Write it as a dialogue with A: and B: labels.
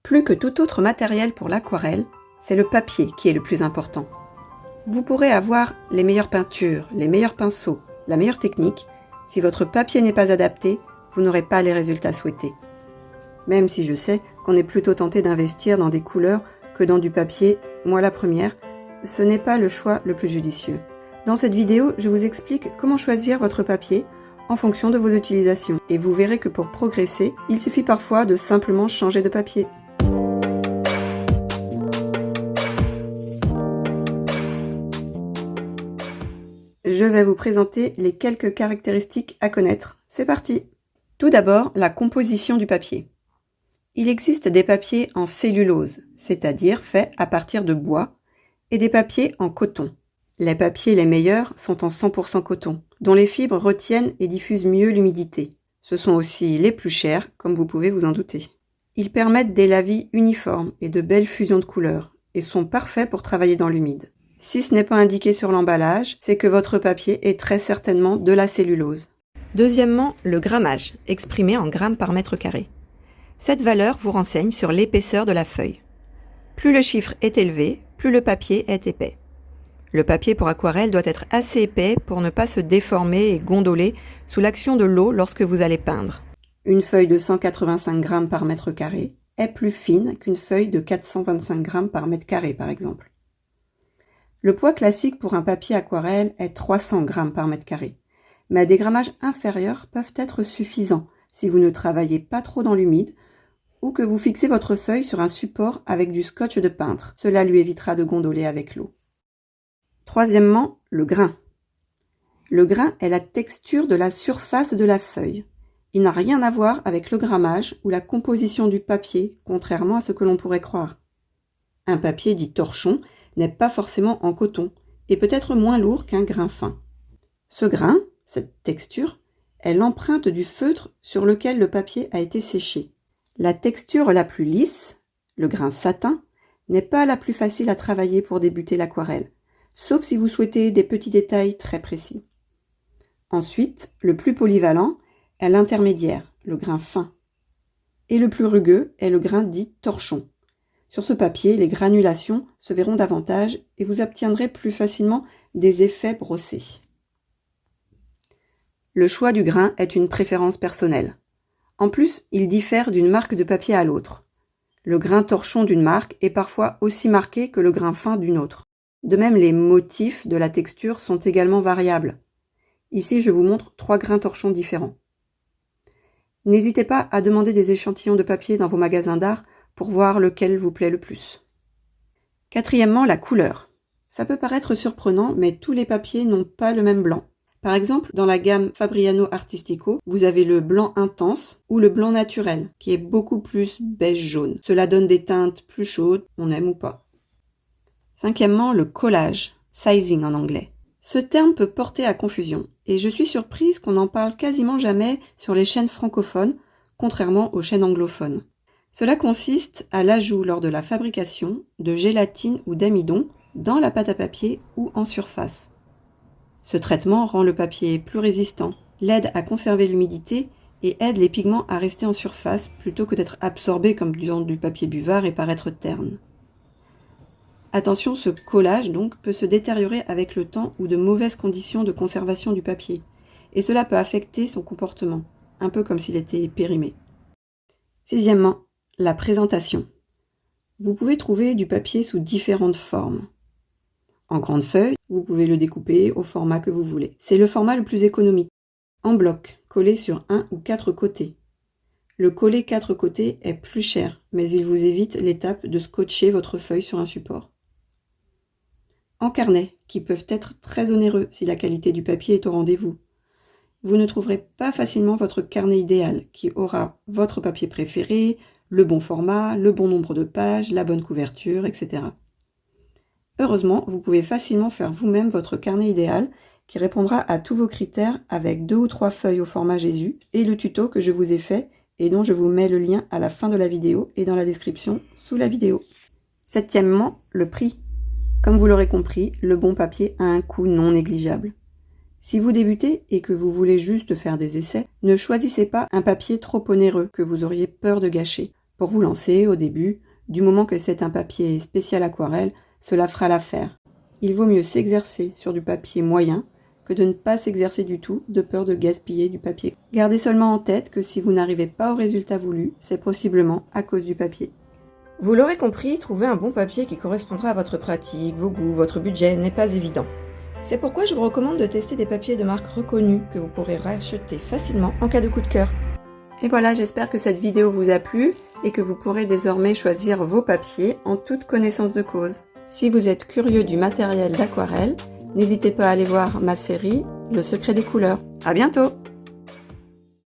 A: Plus que tout autre matériel pour l'aquarelle, c'est le papier qui est le plus important. Vous pourrez avoir les meilleures peintures, les meilleurs pinceaux, la meilleure technique. Si votre papier n'est pas adapté, vous n'aurez pas les résultats souhaités. Même si je sais qu'on est plutôt tenté d'investir dans des couleurs que dans du papier, moi la première, ce n'est pas le choix le plus judicieux. Dans cette vidéo, je vous explique comment choisir votre papier en fonction de vos utilisations. Et vous verrez que pour progresser, il suffit parfois de simplement changer de papier. Je vais vous présenter les quelques caractéristiques à connaître. C'est parti! Tout d'abord, la composition du papier. Il existe des papiers en cellulose, c'est-à-dire faits à partir de bois, et des papiers en coton. Les papiers les meilleurs sont en 100% coton, dont les fibres retiennent et diffusent mieux l'humidité. Ce sont aussi les plus chers, comme vous pouvez vous en douter. Ils permettent des lavis uniformes et de belles fusions de couleurs, et sont parfaits pour travailler dans l'humide. Si ce n'est pas indiqué sur l'emballage, c'est que votre papier est très certainement de la cellulose. Deuxièmement, le grammage, exprimé en grammes par mètre carré. Cette valeur vous renseigne sur l'épaisseur de la feuille. Plus le chiffre est élevé, plus le papier est épais. Le papier pour aquarelle doit être assez épais pour ne pas se déformer et gondoler sous l'action de l'eau lorsque vous allez peindre. Une feuille de 185 grammes par mètre carré est plus fine qu'une feuille de 425 grammes par mètre carré par exemple. Le poids classique pour un papier aquarelle est 300 grammes par mètre carré, mais des grammages inférieurs peuvent être suffisants si vous ne travaillez pas trop dans l'humide ou que vous fixez votre feuille sur un support avec du scotch de peintre. Cela lui évitera de gondoler avec l'eau. Troisièmement, le grain. Le grain est la texture de la surface de la feuille. Il n'a rien à voir avec le grammage ou la composition du papier, contrairement à ce que l'on pourrait croire. Un papier dit torchon n'est pas forcément en coton et peut être moins lourd qu'un grain fin. Ce grain, cette texture, est l'empreinte du feutre sur lequel le papier a été séché. La texture la plus lisse, le grain satin, n'est pas la plus facile à travailler pour débuter l'aquarelle, sauf si vous souhaitez des petits détails très précis. Ensuite, le plus polyvalent est l'intermédiaire, le grain fin. Et le plus rugueux est le grain dit torchon. Sur ce papier, les granulations se verront davantage et vous obtiendrez plus facilement des effets brossés. Le choix du grain est une préférence personnelle. En plus, il diffère d'une marque de papier à l'autre. Le grain torchon d'une marque est parfois aussi marqué que le grain fin d'une autre. De même, les motifs de la texture sont également variables. Ici, je vous montre 3 grains torchons différents. N'hésitez pas à demander des échantillons de papier dans vos magasins d'art pour voir lequel vous plaît le plus. Quatrièmement, la couleur. Ça peut paraître surprenant, mais tous les papiers n'ont pas le même blanc. Par exemple, dans la gamme Fabriano Artistico, vous avez le blanc intense ou le blanc naturel, qui est beaucoup plus beige-jaune. Cela donne des teintes plus chaudes, on aime ou pas. Cinquièmement, le collage, sizing en anglais. Ce terme peut porter à confusion, et je suis surprise qu'on n'en parle quasiment jamais sur les chaînes francophones, contrairement aux chaînes anglophones. Cela consiste à l'ajout lors de la fabrication de gélatine ou d'amidon dans la pâte à papier ou en surface. Ce traitement rend le papier plus résistant, l'aide à conserver l'humidité et aide les pigments à rester en surface plutôt que d'être absorbés comme dans du papier buvard et paraître terne. Attention, ce collage donc peut se détériorer avec le temps ou de mauvaises conditions de conservation du papier, et cela peut affecter son comportement, un peu comme s'il était périmé. Sixièmement, la présentation. Vous pouvez trouver du papier sous différentes formes. En grande feuille, vous pouvez le découper au format que vous voulez. C'est le format le plus économique. En bloc, collé sur 1 ou 4 côtés. Le collé 4 côtés est plus cher, mais il vous évite l'étape de scotcher votre feuille sur un support. En carnet, qui peuvent être très onéreux si la qualité du papier est au rendez-vous. Vous ne trouverez pas facilement votre carnet idéal, qui aura votre papier préféré, le bon format, le bon nombre de pages, la bonne couverture, etc. Heureusement, vous pouvez facilement faire vous-même votre carnet idéal qui répondra à tous vos critères avec 2 ou 3 feuilles au format Jésus et le tuto que je vous ai fait et dont je vous mets le lien à la fin de la vidéo et dans la description sous la vidéo. Septièmement, le prix. Comme vous l'aurez compris, le bon papier a un coût non négligeable. Si vous débutez et que vous voulez juste faire des essais, ne choisissez pas un papier trop onéreux que vous auriez peur de gâcher. Pour vous lancer au début, du moment que c'est un papier spécial aquarelle, cela fera l'affaire. Il vaut mieux s'exercer sur du papier moyen que de ne pas s'exercer du tout de peur de gaspiller du papier. Gardez seulement en tête que si vous n'arrivez pas au résultat voulu, c'est possiblement à cause du papier. Vous l'aurez compris, trouver un bon papier qui correspondra à votre pratique, vos goûts, votre budget n'est pas évident. C'est pourquoi je vous recommande de tester des papiers de marque reconnue que vous pourrez racheter facilement en cas de coup de cœur. Et voilà, j'espère que cette vidéo vous a plu et que vous pourrez désormais choisir vos papiers en toute connaissance de cause. Si vous êtes curieux du matériel d'aquarelle, n'hésitez pas à aller voir ma série Le secret des couleurs. À bientôt!